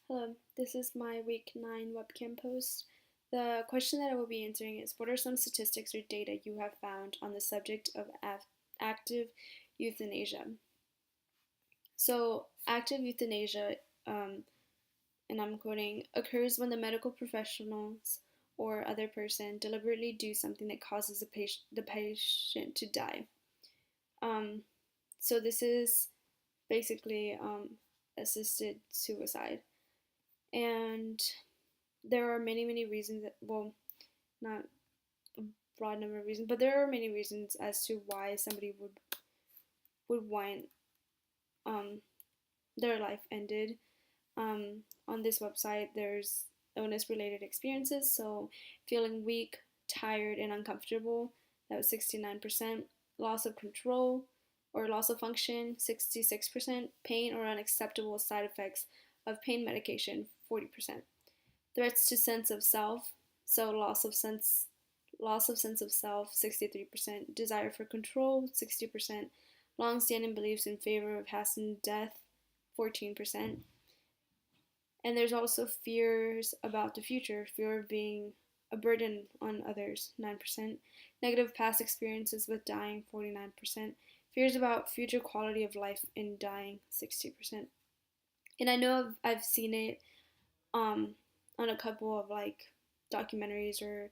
Hello, this is my week 9 webcam post. The question that I will be answering is: what are some statistics or data you have found on the subject of active euthanasia? So, active euthanasia, and I'm quoting, occurs when the medical professionals or other person deliberately do something that causes the patient to die. Um, so, this is basically assisted suicide. And there are many reasons that, well, not a broad number of reasons, but there are many reasons as to why somebody would want um their life ended. On this website there's illness related experiences, so feeling weak, tired, and uncomfortable, that was 69%. Loss of control or loss of function, 66%. Pain or unacceptable side effects of pain medication, 40%. Threats to sense of self, so loss of sense of self, 63%. Desire for control, 60%. Long-standing beliefs in favor of hastened death, 14%. And there's also fears about the future, fear of being a burden on others, 9%. Negative past experiences with dying, 49%. Fears about future quality of life in dying, 60%. And I know I've seen it um, on a couple of like documentaries or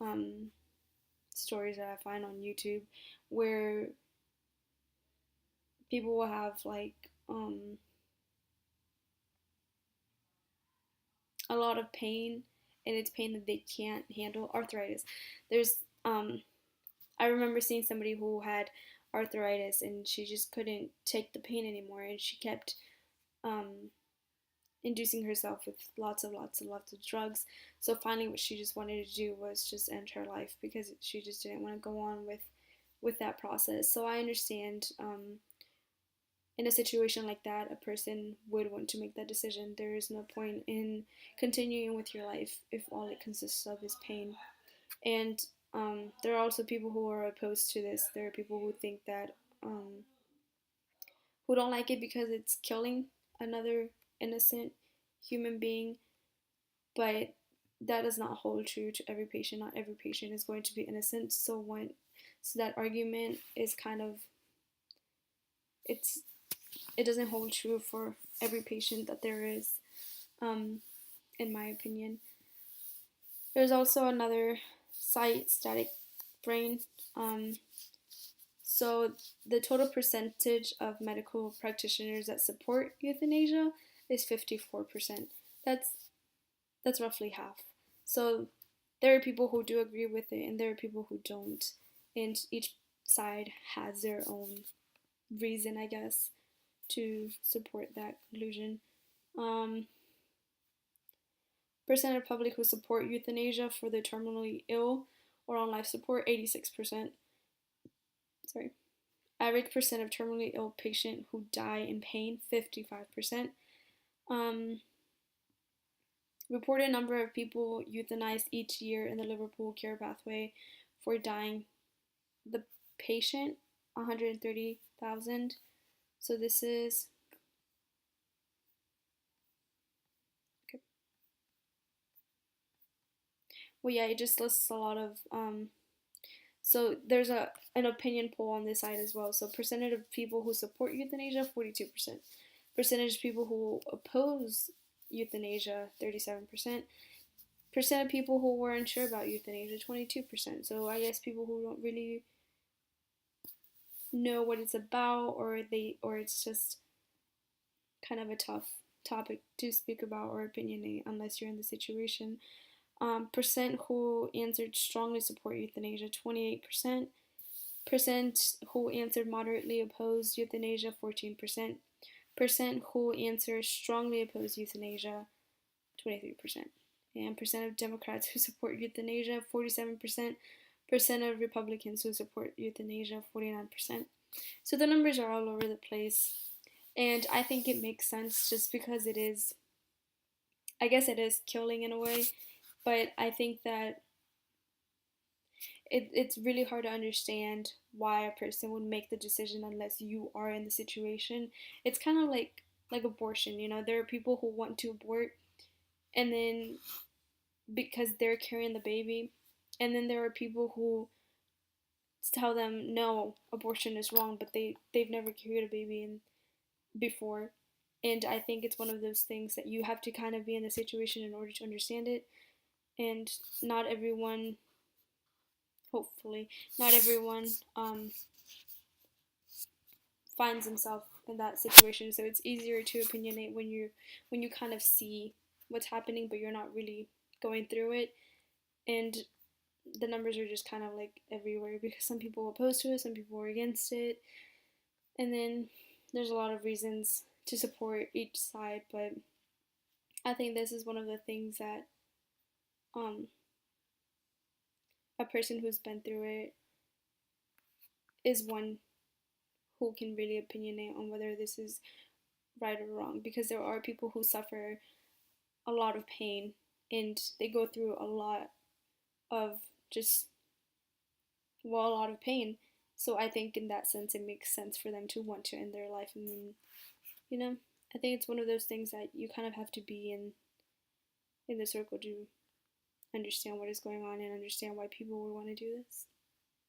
um, stories that I find on YouTube where people will have like a lot of pain, and it's pain that they can't handle. Arthritis. There's I remember seeing somebody who had arthritis and she just couldn't take the pain anymore, and she kept um, inducing herself with lots of drugs. So finally, what she just wanted to do was just end her life because she just didn't want to go on with that process. So I understand. In a situation like that, a person would want to make that decision. There is no point in continuing with your life if all it consists of is pain. And there are also people who are opposed to this. There are people who think that, who don't like it because it's killing another innocent human being, but that does not hold true to every patient. Not every patient is going to be innocent. So that argument is kind of, it's it doesn't hold true for every patient that there is, um, in my opinion. There's also another site, Static Brain. Um, so the total percentage of medical practitioners that support euthanasia is 54%. That's that's roughly half. So there are people who do agree with it, and there are people who don't, and each side has their own reason, I guess, to support that conclusion. Um, percent of public who support euthanasia for the terminally ill or on life support, 86%. Sorry. Average percent of terminally ill patient who die in pain, 55%. Um, reported number of people euthanized each year in the Liverpool care pathway for dying. The patient, 130,000. So this is, okay. Well, yeah, it just lists a lot of so there's an opinion poll on this side as well. So percentage of people who support euthanasia, 42%. Percentage of people who oppose euthanasia, 37%. Percent of people who were unsure about euthanasia, 22%. So I guess people who don't really know what it's about, or it's just kind of a tough topic to speak about or opinionate unless you're in the situation. Percent who answered strongly support euthanasia, 28%. Percent who answered moderately opposed euthanasia, 14%. Percent who answered strongly opposed euthanasia, 23%. And percent of Democrats who support euthanasia, 47%. Percent of Republicans who support euthanasia, 49%. So the numbers are all over the place. And I think it makes sense just because it is, I guess it is killing in a way, but I think that it's really hard to understand why a person would make the decision unless you are in the situation. It's kind of like like abortion. You know, there are people who want to abort, and then because they're carrying the baby, and then there are people who tell them no, abortion is wrong, but they've never carried a baby before. And I think it's one of those things that you have to kind of be in the situation in order to understand it. And not everyone, hopefully, not everyone finds himself in that situation. So it's easier to opinionate when you kind of see what's happening, but you're not really going through it. And the numbers are just kind of like everywhere because some people are opposed to it, some people are against it, and then there's a lot of reasons to support each side. But I think this is one of the things that um, a person who's been through it is one who can really opinionate on whether this is right or wrong, because there are people who suffer a lot of pain and they go through a lot of just, well, a lot of pain. So I think in that sense it makes sense for them to want to end their life. And then, you know, I think it's one of those things that you kind of have to be in the circle to understand what is going on and understand why people would want to do this.